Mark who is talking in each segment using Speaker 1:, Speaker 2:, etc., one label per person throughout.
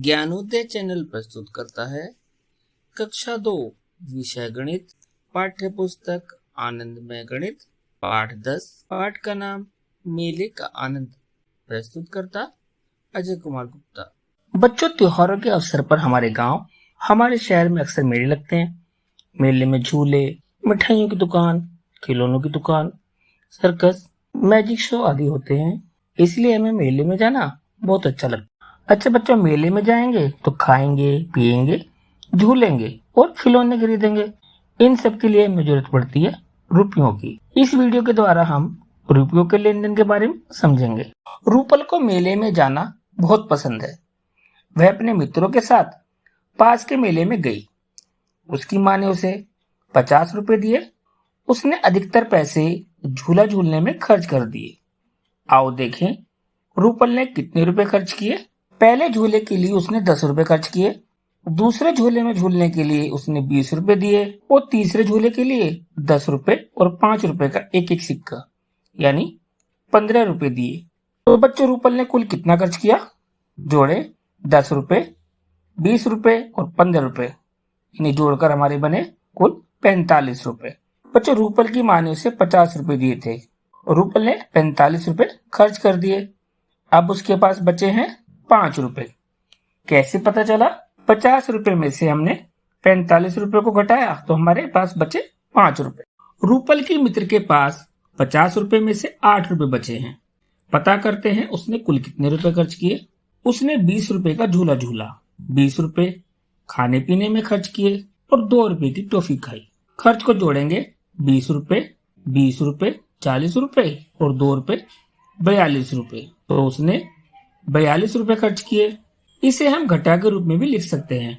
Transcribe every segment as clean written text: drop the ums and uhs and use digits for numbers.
Speaker 1: Gyanodaya channel प्रस्तुत करता है कक्षा 2 विषय गणित पाठ्य पुस्तक आनंदमय गणित पाठ 10। पाठ का नाम मेले का आनंद। प्रस्तुत करता अजय कुमार गुप्ता।
Speaker 2: बच्चों, त्योहारों के अवसर पर हमारे शहर में अक्सर मेले लगते हैं। मेले में झूले, मिठाइयों की दुकान, खिलौनों की दुकान, सर्कस, मैजिक शो आदि होते हैं। इसलिए हमें मेले में जाना बहुत अच्छा लगता है। अच्छा बच्चों, मेले में जाएंगे तो खाएंगे, पिएंगे, झूलेंगे और खिलौने खरीदेंगे। इन सब के लिए हमें जरूरत पड़ती है रुपयों की। इस वीडियो के द्वारा हम रुपयों के लेन देन के बारे में समझेंगे। रूपल को मेले में जाना बहुत पसंद है। वह अपने मित्रों के साथ पास के मेले में गई। उसकी माँ ने उसे 50 रुपए दिए। उसने अधिकतर पैसे झूला झूलने में खर्च कर दिए। आओ देखें रूपल ने कितने रुपए खर्च किए। पहले झूले के लिए उसने 10 रुपए खर्च किए। दूसरे झूले में झूलने के लिए उसने 20 रुपए दिए और तीसरे झूले के लिए 10 रुपए और 5 रुपए का एक एक सिक्का यानी 15 रुपए दिए। तो बच्चों, रूपल ने कुल कितना खर्च किया? जोड़े 10 रुपए, 20 रुपए और 15 रुपए, इन्हें जोड़कर हमारे बने कुल 45 रुपए। बच्चों, रूपल की माँ ने उसे 50 रुपए दिए थे और रूपल ने 45 रुपए खर्च कर दिए। अब उसके पास बचे हैं 5 रुपए। कैसे पता चला? 50 रुपए में से हमने 45 रुपए को घटाया तो हमारे पास बचे 5 रुपए। रूपल के मित्र के पास 50 रुपए में से 8 रुपए बचे हैं। पता करते हैं उसने कुल कितने रुपए खर्च किए। उसने 20 रुपए का झूला झूला, 20 रुपए खाने पीने में खर्च किए और 2 रुपए की टॉफी खाई। खर्च को जोड़ेंगे 20 रुपए, 20 रुपए, 40 रुपए और 2 रुपए 42 रुपए। तो उसने 42 रुपए खर्च किए। इसे हम घटा के रूप में भी लिख सकते हैं।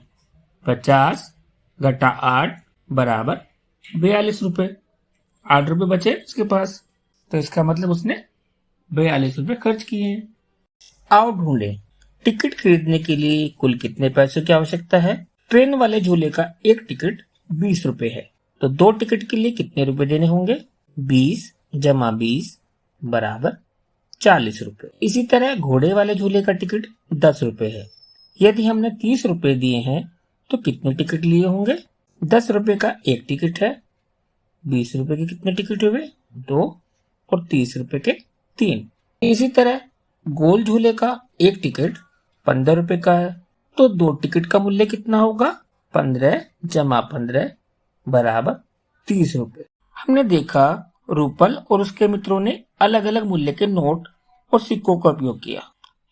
Speaker 2: 50 घटा 8 बराबर 42 रुपए। 8 रुपए बचे उसके पास, तो इसका मतलब उसने 42 रुपए खर्च किए हैं। आओ ढूंढे टिकट खरीदने के लिए कुल कितने पैसों की आवश्यकता है। ट्रेन वाले झूले का एक टिकट 20 रुपए है, तो 2 टिकट के लिए कितने रुपए देने होंगे? 20 जमा 20 बराबर 40 रुपए। इसी तरह घोड़े वाले झूले का टिकट 10 रुपए है। यदि हमने 30 रुपए दिए हैं तो कितने टिकट लिए होंगे? 10 रुपए का एक टिकट है। 20 रुपए के कितने टिकट हुए? 2 और 30 रुपए के 3। इसी तरह गोल झूले का एक टिकट 15 रुपए का है, तो 2 टिकट का मूल्य कितना होगा? 15 जमा 15 बराबर 30 रुपए। हमने देखा रूपल और उसके मित्रों ने अलग अलग मूल्य के नोट और सिक्कों का उपयोग किया।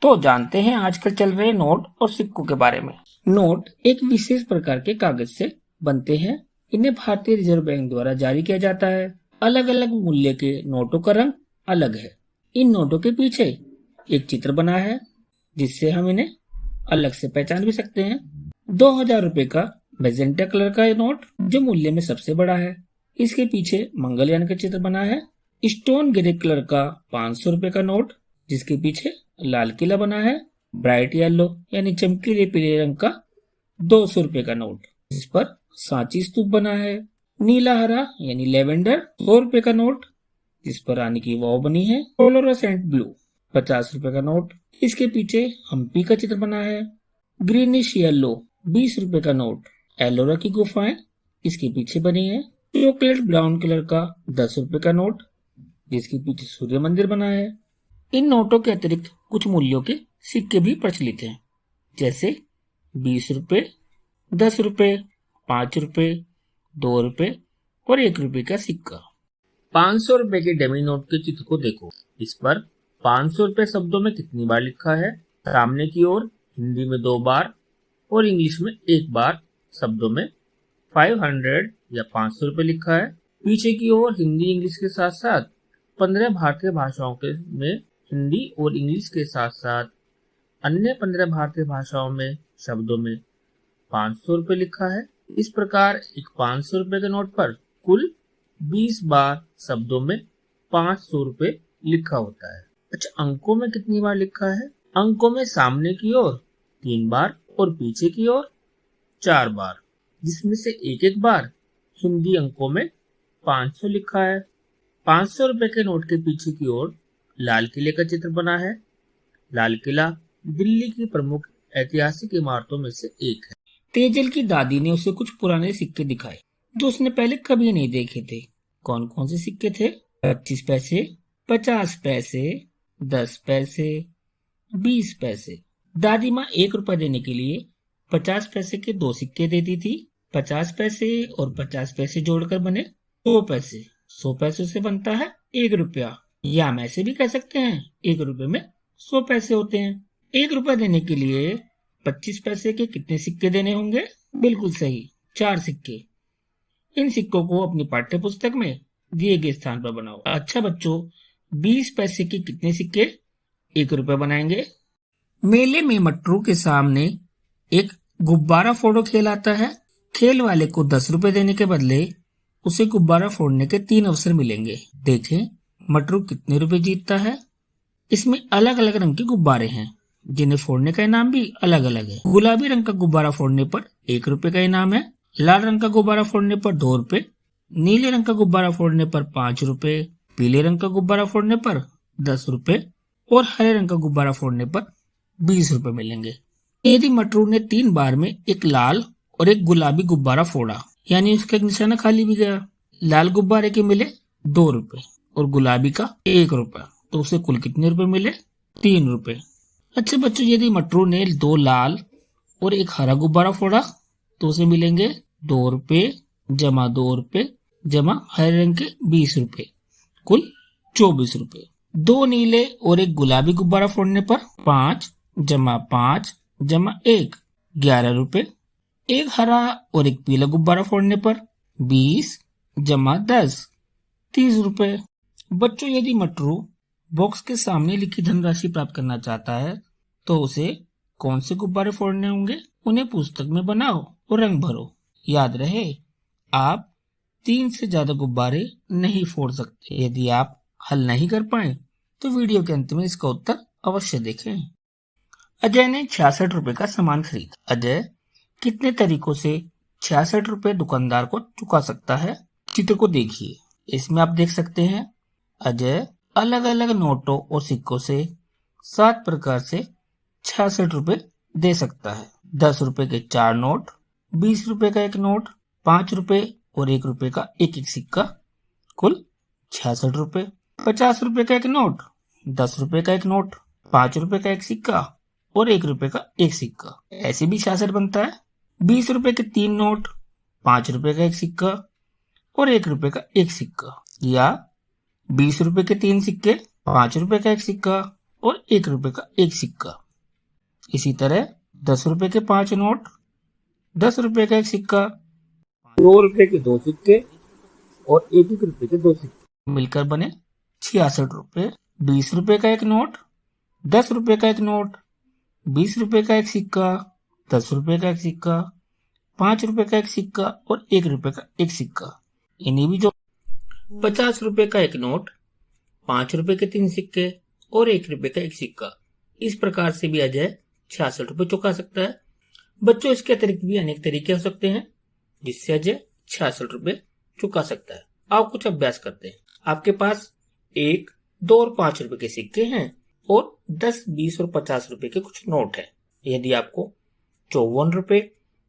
Speaker 2: तो जानते हैं आजकल चल रहे नोट और सिक्कों के बारे में। नोट एक विशेष प्रकार के कागज से बनते हैं। इन्हें भारतीय रिजर्व बैंक द्वारा जारी किया जाता है। अलग अलग मूल्य के नोटों का रंग अलग है। इन नोटों के पीछे एक चित्र बना है जिससे हम इन्हें अलग से पहचान भी सकते हैं। 2000 रुपए का मैजेंटा कलर का नोट जो मूल्य में सबसे बड़ा है, इसके पीछे मंगलयान का चित्र बना है। स्टोन ग्रे कलर का 500 रुपए का नोट जिसके पीछे लाल किला बना है। ब्राइट येलो यानी चमकीले पीले रंग का 200 रुपए का नोट जिस पर सांची स्तूप बना है। नीला हरा यानी लेवेंडर 100 रुपए का नोट जिस पर रानी की वाव बनी है। फ्लोरोसेंट ब्लू 50 रुपए का नोट, इसके पीछे हम्पी का चित्र बना है। ग्रीनिश येलो 20 रुपए का नोट, एलोरा की गुफाएं इसके पीछे बनी है। चॉकलेट ब्राउन कलर का 10 रुपए का नोट जिसके पीछे सूर्य मंदिर बना है। इन नोटों के अतिरिक्त कुछ मूल्यों के सिक्के भी प्रचलित हैं, जैसे 20 रुपए, 10 रुपए, 5 रुपए, 2 रुपए और 1 रुपए का सिक्का। 500 रुपए के डमी नोट के चित्र को देखो। इस पर 500 रुपए शब्दों में कितनी बार लिखा है? सामने की ओर हिंदी में 2 बार और इंग्लिश में 1 बार शब्दों में 500 या 500 रुपए लिखा है। पीछे की ओर हिंदी इंग्लिश के साथ साथ 15 भारतीय भाषाओं के में हिंदी और इंग्लिश के साथ साथ अन्य 15 भारतीय भाषाओं में शब्दों में 500 रुपए लिखा है। इस प्रकार एक 500 रुपए के नोट पर कुल 20 बार शब्दों में 500 रुपए लिखा होता है। अच्छा, अंकों में कितनी बार लिखा है? अंकों में सामने की ओर 3 बार और पीछे की ओर 4 बार, जिसमें से एक एक बार हिंदी अंकों में 500 लिखा है। 500 रुपए के नोट के पीछे की ओर लाल किले का चित्र बना है। लाल किला दिल्ली की प्रमुख
Speaker 1: ऐतिहासिक इमारतों में से एक है।
Speaker 2: तेजल की दादी ने उसे कुछ पुराने सिक्के दिखाए जो उसने पहले कभी नहीं देखे थे। कौन कौन से सिक्के थे? 25 पैसे, 50 पैसे, 10 पैसे, 20 पैसे। दादी माँ 1 रुपया देने के लिए 50 पैसे के 2 सिक्के देती थी। 50 पैसे और 50 पैसे जोड़कर बने 100 पैसे। 100 पैसे से बनता है 1 रुपया। या हम ऐसे भी कह सकते हैं 1 रुपये में 100 पैसे होते हैं। 1 रुपया देने के लिए 25 पैसे के कितने सिक्के देने होंगे? बिल्कुल सही, 4 सिक्के। इन सिक्कों को अपनी पाठ्य पुस्तक में दिए गए स्थान पर बनाओ। अच्छा बच्चों, 20 पैसे के कितने सिक्के 1 रुपया बनाएंगे? मेले में मटरू के सामने एक गुब्बारा फोड़ो खेल आता है। खेल वाले को 10 रुपए देने के बदले उसे गुब्बारा फोड़ने के 3 अवसर मिलेंगे। देखें मटरू कितने रुपए जीतता है। इसमें अलग अलग रंग के गुब्बारे हैं जिन्हें फोड़ने का इनाम भी अलग अलग है। गुलाबी रंग का गुब्बारा फोड़ने पर 1 रुपए का इनाम है। लाल रंग का गुब्बारा फोड़ने पर 2 रुपए, नीले रंग का गुब्बारा फोड़ने पर 5 रुपए, पीले रंग का गुब्बारा फोड़ने पर 10 रुपए और हरे रंग का गुब्बारा फोड़ने पर 20 रुपए मिलेंगे। यदि मटरू ने 3 बार में एक लाल और एक गुलाबी गुब्बारा फोड़ा, यानी उसका एक निशाना खाली भी गया। लाल गुब्बारे के मिले 2 रुपए और गुलाबी का 1 रुपया, तो उसे कुल कितने रुपए मिले? 3 रुपए। अच्छे बच्चों, यदि मटरू ने 2 लाल और एक हरा गुब्बारा फोड़ा तो उसे मिलेंगे 2 रुपए जमा 2 रुपए जमा हरे रंग के 20 रुपए, कुल 24 रुपए। 2 नीले और एक गुलाबी गुब्बारा फोड़ने पर 5 जमा 5 जमा 1, 11 रुपए। एक हरा और एक पीला गुब्बारा फोड़ने पर 20 जमा 10, 30 रुपए। बच्चों, यदि मटरू बॉक्स के सामने लिखी धनराशि प्राप्त करना चाहता है तो उसे कौन से गुब्बारे फोड़ने होंगे? उन्हें पुस्तक में बनाओ और रंग भरो। याद रहे, आप 3 से ज्यादा गुब्बारे नहीं फोड़ सकते। यदि आप हल नहीं कर पाए तो वीडियो के अंत में इसका उत्तर अवश्य देखें। अजय ने 66 रुपए का सामान खरीदा। अजय कितने तरीकों से 66 रुपए दुकानदार को चुका सकता है? चित्र को देखिए। इसमें आप देख सकते हैं अजय अलग अलग नोटों और सिक्कों से 7 प्रकार से 66 रुपए दे सकता है। 10 रुपए के 4 नोट, 20 रुपए का 1 नोट, 5 रुपए और 1 रुपए का एक एक सिक्का, कुल 66 रुपए। 50 रुपए का 1 नोट, 10 रुपए का 1 नोट, 5 रुपए का 1 सिक्का और 1 रुपए का 1 सिक्का, ऐसे भी 66 बनता है। 20 रुपए के 3 नोट, 5 रुपए का 1 सिक्का और 1 रुपए का 1 सिक्का, या 20 रुपए के 3 सिक्के, 5 रुपए का 1 सिक्का और 1 रुपए का 1 सिक्का। इसी तरह 10 रुपए के 5 नोट, 10 रुपए का 1 सिक्का, 2 रुपए के 2 सिक्के और 1 रुपए के 2 सिक्के मिलकर बने 66 रुपए। 20 रुपए का 1 नोट, 10 रुपए का 1 नोट, 20 रुपए का 1 सिक्का, 10 रुपए का 1 सिक्का, 5 रुपए का 1 सिक्का और 1 रुपए का 1 सिक्का। इन्हीं भी जो 50 रुपए का 1 नोट, 5 रुपए के 3 सिक्के और 1 रुपए का 1 सिक्का, इस प्रकार से भी अजय 66 रुपए चुका सकता है। बच्चों, इसके अतिरिक्त भी अनेक तरीके हो सकते हैं जिससे अजय 66 रुपए चुका सकता है। आओ कुछ अभ्यास करते हैं। आपके पास 1, 2 और 5 रुपए के सिक्के हैं और 10, 20 और 50 रुपए के कुछ नोट है। यदि आपको 54 रुपए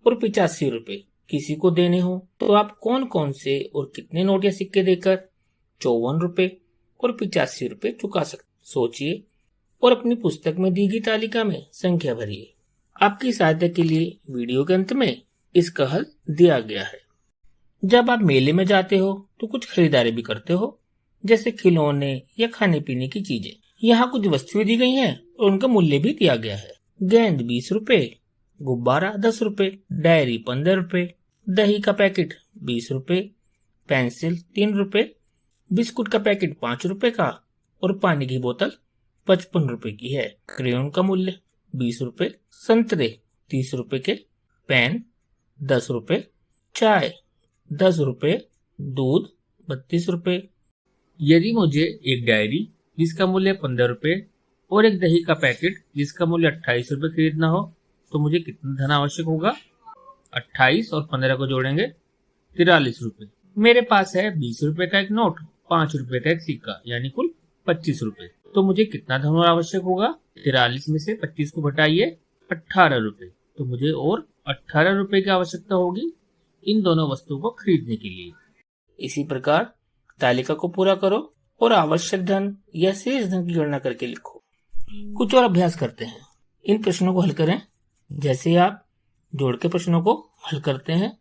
Speaker 2: और 85 रुपए किसी को देने हो तो आप कौन कौन से और कितने नोट या सिक्के देकर 54 रुपए और 85 रुपए चुका सकते? सोचिए और अपनी पुस्तक में दी गई तालिका में संख्या भरिए। आपकी सहायता के लिए वीडियो के अंत में इसका हल दिया गया है। जब आप मेले में जाते हो तो कुछ खरीदारी भी करते हो, जैसे खिलौने या खाने पीने की चीजें। यहाँ कुछ वस्तुएं दी गई हैं और उनका मूल्य भी दिया गया है। गेंद 20 रुपए, गुब्बारा 10 रुपए, डायरी 15 रुपए, दही का पैकेट 20 रुपए, पेंसिल 3 रुपए, बिस्कुट का पैकेट 5 रुपए का और पानी की बोतल 55 रुपए की है। क्रेयॉन का मूल्य 20 रुपए, संतरे 30 रुपए के, पेन 10 रुपए, चाय 10 रुपए, दूध 32 रुपए। यदि मुझे एक डायरी जिसका मूल्य 15 रुपए और एक दही का पैकेट जिसका मूल्य 28 रुपए खरीदना हो तो मुझे कितना धन आवश्यक होगा? 28 और 15 को जोड़ेंगे 43 रुपए। मेरे पास है 20 रुपए का 1 नोट, 5 रुपए का 1 सिक्का, यानी कुल 25 रुपए। तो मुझे कितना धन और आवश्यक होगा? 43 में से 25 को घटाइए,
Speaker 1: 18 रुपए। तो मुझे और 18 रुपए की आवश्यकता होगी इन दोनों वस्तुओं को खरीदने के लिए।
Speaker 2: इसी प्रकार तालिका को पूरा करो और आवश्यक धन या शेष धन की गणना करके लिखो। कुछ और अभ्यास करते हैं। इन प्रश्नों को हल करें। जैसे आप जोड़ के प्रश्नों को हल करते हैं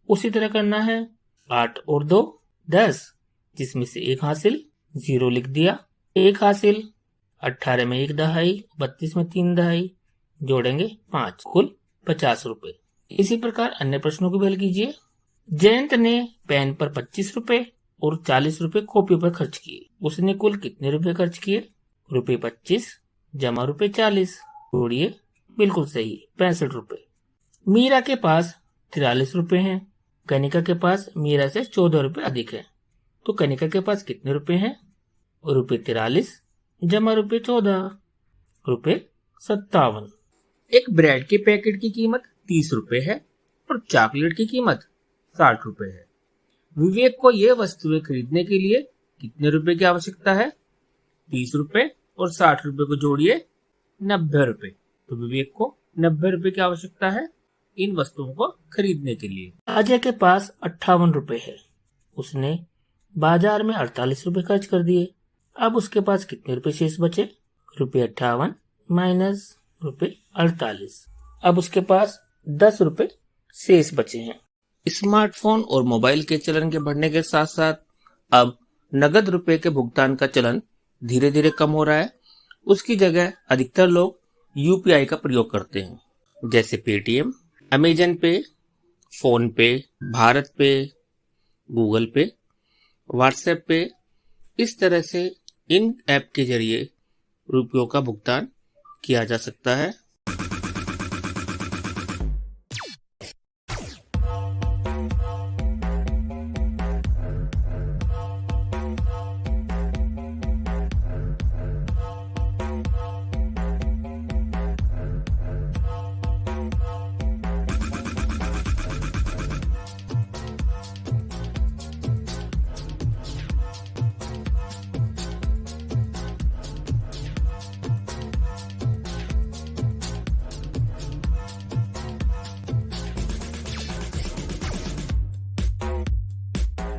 Speaker 2: उसी तरह करना है। 8 और 2 10, जिसमें से 1 हासिल, 0 लिख दिया। 1 हासिल, 18 में 1 दहाई, 32 में 3 दहाई, जोड़ेंगे 5, कुल 50 रुपए। इसी प्रकार अन्य प्रश्नों को भी हल कीजिए। जयंत ने पेन पर 25 रुपए और 40 रुपए कॉपी पर खर्च किए। उसने कुल कितने रुपए खर्च किए? रुपए 25 जमा रुपए 40, जोड़िए, बिल्कुल सही 65 रुपए। मीरा के पास 43 रुपए हैं। कनिका के पास मीरा से 14 रुपए अधिक है। तो कनिका के पास कितने रुपए हैं? रुपए 43 जमा रुपए 14, रुपए 57।
Speaker 1: एक ब्रेड के पैकेट की कीमत 30 रुपए है और चॉकलेट की कीमत 60 रुपए है। विवेक को ये वस्तुएं खरीदने के लिए कितने रुपए की आवश्यकता है? 30 रुपए और 60 रुपए को जोड़िए, 90 रुपए। तो विवेक को 90 रुपए की आवश्यकता है इन वस्तुओं को खरीदने के लिए।
Speaker 2: अजय के पास 58 रुपए है। उसने बाजार में 48 रुपए खर्च कर दिए। अब उसके पास कितने रुपए शेष बचे? रुपए 58 माइनस रुपए 48। अब उसके पास 10 रुपए शेष बचे हैं।
Speaker 1: स्मार्टफोन और मोबाइल के चलन के बढ़ने के साथ साथ अब नगद रुपए के भुगतान का चलन धीरे धीरे कम हो रहा है। उसकी जगह अधिकतर लोग यूपीआई का प्रयोग करते हैं, जैसे पेटीएम, अमेजन पे, फोन पे, भारत पे, गूगल पे, व्हाट्सएप पे। इस तरह से इन ऐप के जरिए रुपयों का भुगतान किया जा सकता है।